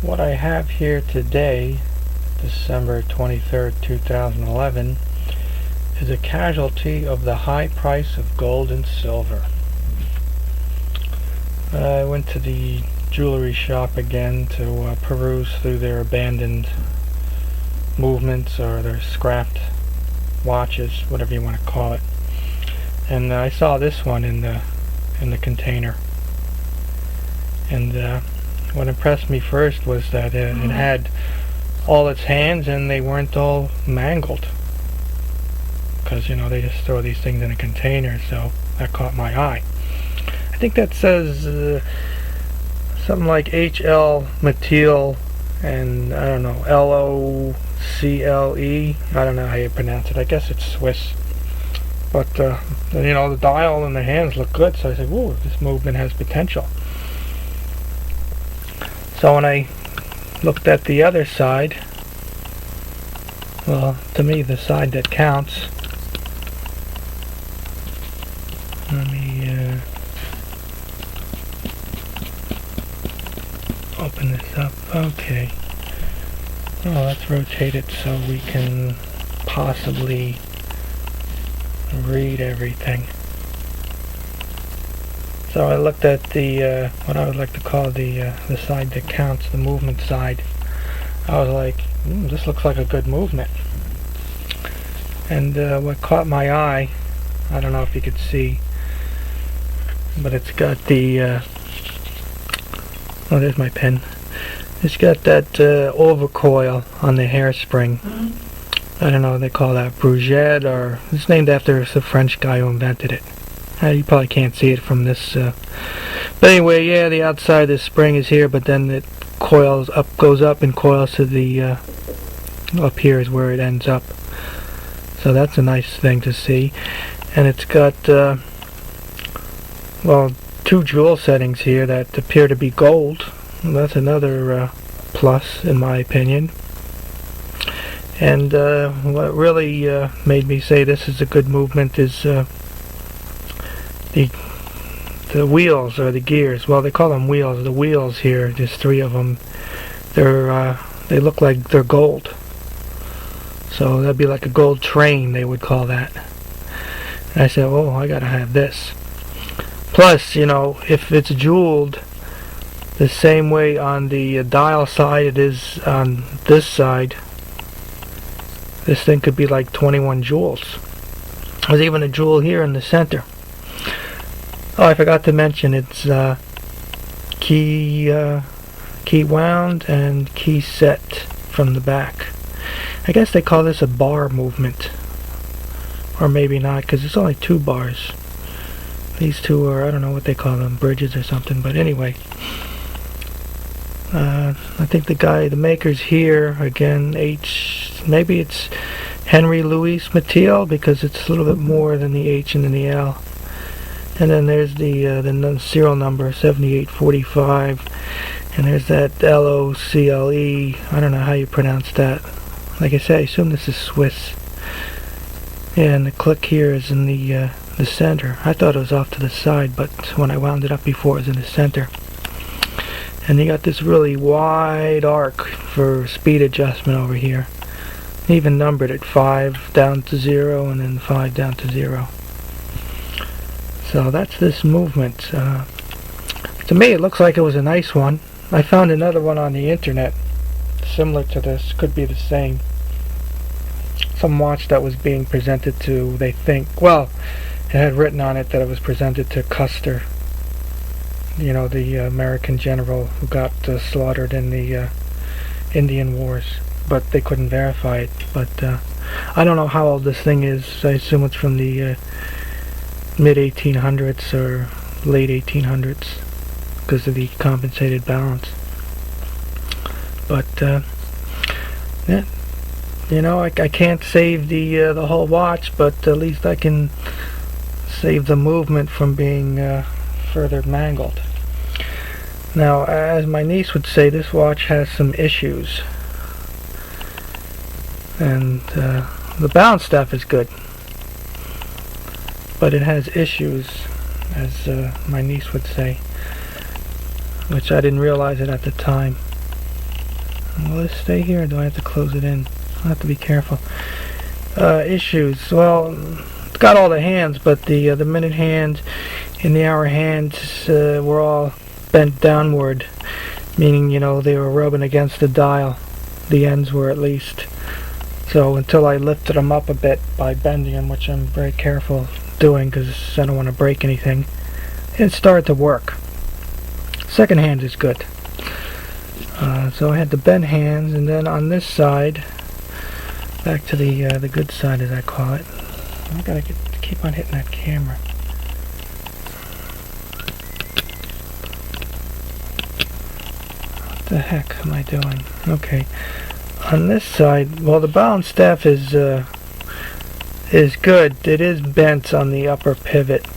What I have here today, December 23rd, 2011, is a casualty of the high price of gold and silver. I went to the jewelry shop again to peruse through their abandoned movements or their scrapped watches, whatever you want to call it. And I saw this one in the container. And what impressed me first was that it had all its hands and they weren't all mangled. Because, they just throw these things in a container, so that caught my eye. I think that says something like L Matile and, I don't know, Locle. I don't know how you pronounce it. I guess it's Swiss. But, the dial and the hands look good, so I said, ooh, this movement has potential. So when I looked at the other side, well, to me, the side that counts, let me open this up. Okay. Well, let's rotate it so we can possibly read everything. So I looked at the what I would like to call the side that counts, the movement side. I was like, this looks like a good movement. And what caught my eye, I don't know if you could see, but it's got the oh, there's my pen. It's got that overcoil on the hairspring. I don't know what they call that, Bruget, or it's named after the French guy who invented it. You probably can't see it from this. But anyway, yeah, the outside of the spring is here, but then it coils up, goes up and coils to the up here is where it ends up. So that's a nice thing to see. And it's got well, two jewel settings here that appear to be gold. Well, that's another plus in my opinion. And what really made me say this is a good movement is the wheels or the gears. Well, they call them wheels. The wheels here, there's three of them. They look like they're gold. So that'd be like a gold train, they would call that. And I said, oh, I gotta have this. Plus, if it's jeweled the same way on the dial side it is on this side, this thing could be like 21 jewels. There's even a jewel here in the center. Oh, I forgot to mention it's key wound and key set from the back. I guess they call this a bar movement, or maybe not, because it's only 2 bars. These two are, I don't know what they call them, bridges or something. But anyway, I think the makers here again, maybe it's Hri Ls Matile, because it's a little bit more than the H and then the L. And then there's the serial number 7845, and there's that Locle. I don't know how you pronounce that. Like I said, I assume this is Swiss. Yeah, and the click here is in the center. I thought it was off to the side, but when I wound it up before, it was in the center. And you got this really wide arc for speed adjustment over here. Even numbered at 5 down to 0 and then 5 down to 0. So that's this movement. To me it looks like it was a nice one. I found another one on the internet similar to this, could be the same. Some watch that was being presented to, they think, well, it had written on it that it was presented to Custer, the American general who got slaughtered in the Indian Wars, but they couldn't verify it. But I don't know how old this thing is. I assume it's from the mid-1800s or late 1800s because of the compensated balance. But yeah, I can't save the whole watch, but at least I can save the movement from being further mangled. Now, as my niece would say, this watch has some issues, and the balance stuff is good, but it has issues, as my niece would say, which I didn't realize it at the time. Will it stay here, or do I have to close it in? I'll have to be careful. Issues. Well, it's got all the hands, but the minute hand and the hour hands were all bent downward, meaning, you know, they were rubbing against the dial. The ends were, at least. So until I lifted them up a bit by bending them, which I'm very careful doing because I don't want to break anything, it started to work. Second hand is good. So I had the bent hands, and then on this side, back to the good side as I call it. I gotta keep on hitting that camera. What the heck am I doing? Okay. On this side, well, the balance staff is good. It is bent on the upper pivot.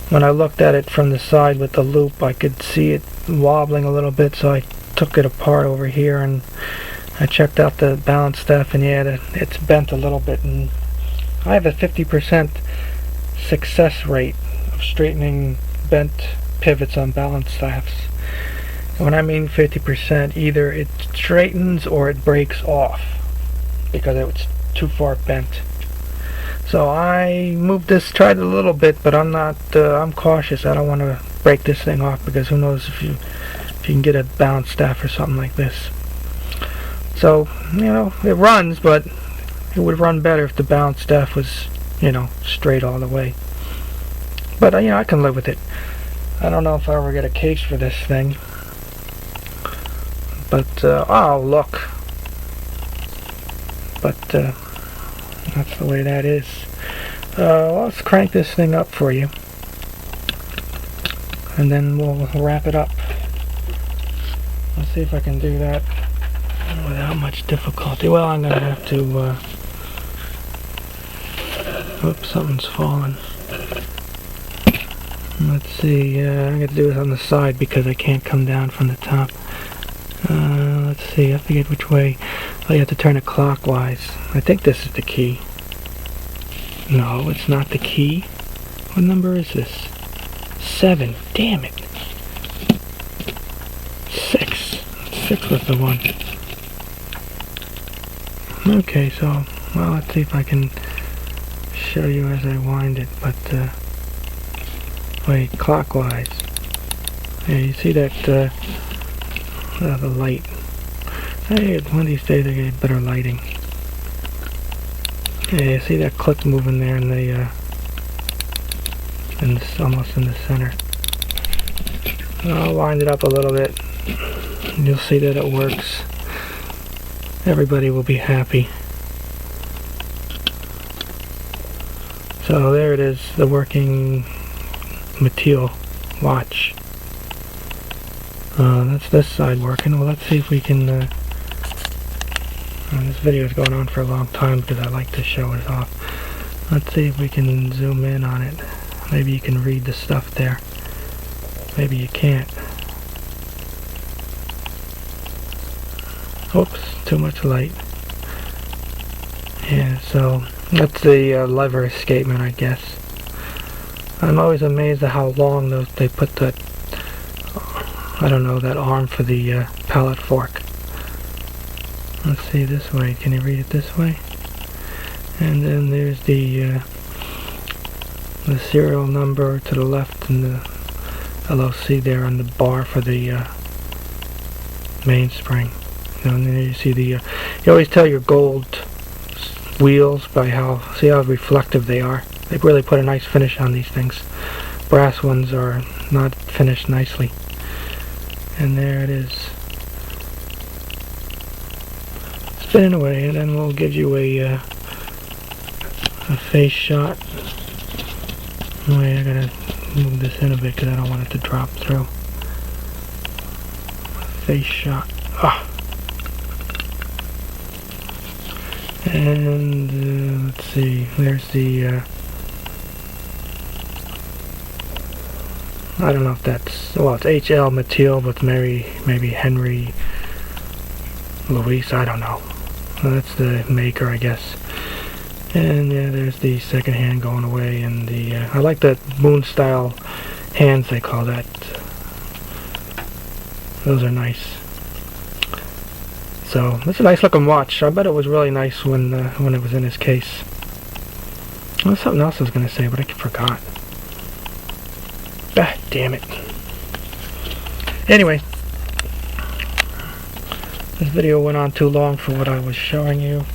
When I looked at it from the side with the loop, I could see it wobbling a little bit, so I took it apart over here and I checked out the balance staff, and yeah, it's bent a little bit, and I have a 50% success rate of straightening bent pivots on balance staffs. And when I mean 50%, either it straightens or it breaks off because it's too far bent. So I moved this, tried it a little bit, but I'm cautious. I don't want to break this thing off because who knows if you can get a balance staff or something like this. So, you know, it runs, but it would run better if the balance staff was, you know, straight all the way. But, you know, I can live with it. I don't know if I ever get a case for this thing. But, oh, look. But, that's the way that is. Let's crank this thing up for you. And then we'll wrap it up. Let's see if I can do that without much difficulty. Well, I'm going to have to... oops, something's fallen. Let's see. I'm going to do it on the side because I can't come down from the top. Let's see. I forget which way. Oh, you have to turn it clockwise. I think this is the key. No, it's not the key. What number is this? 7. Damn it. 6. 6 was the one. Okay, so, well, let's see if I can show you as I wind it, but, wait, clockwise. Yeah, you see that, the light. Hey, one of these days I get better lighting. Yeah, you see that click moving there in the, almost in the center. I'll wind it up a little bit. You'll see that it works. Everybody will be happy. So there it is, the working Matile watch. That's this side working. Well, let's see if we can... this video is going on for a long time because I like to show it off. Let's see if we can zoom in on it. Maybe you can read the stuff there. Maybe you can't. Oops, too much light. Yeah, so that's the lever escapement, I guess. I'm always amazed at how long they put that, I don't know, that arm for the pallet fork. Let's see this way. Can you read it this way? And then there's the serial number to the left and the LOC there on the bar for the mainspring. And then you see the, you always tell your gold wheels by see how reflective they are. They really put a nice finish on these things. Brass ones are not finished nicely. And there it is. Spinning away, and then we'll give you a face shot. Wait, I gotta move this in a bit because I don't want it to drop through. Face shot. Ah. And let's see, there's the I don't know if that's, well, it's L Matile, but maybe Hri Ls, I don't know. Well, that's the maker, I guess. And yeah, there's the second hand going away, and the I like that moon style hands, they call that. Those are nice. So it's a nice looking watch. I bet it was really nice when it was in his case. Well, something else I was going to say, but I forgot. Ah, damn it. Anyway, this video went on too long for what I was showing you.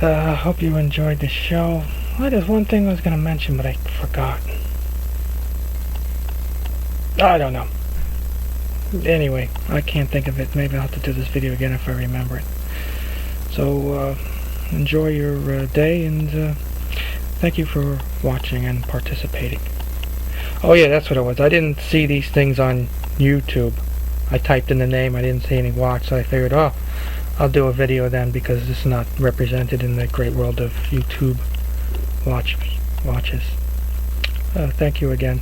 I hope you enjoyed the show. Well, there's one thing I was going to mention, but I forgot. I don't know. Anyway, I can't think of it. Maybe I'll have to do this video again if I remember it. So, enjoy your day, and thank you for watching and participating. Oh yeah, that's what it was. I didn't see these things on YouTube. I typed in the name, I didn't see any watch, so I figured, oh, I'll do a video then, because it's not represented in the great world of YouTube watches. Thank you again.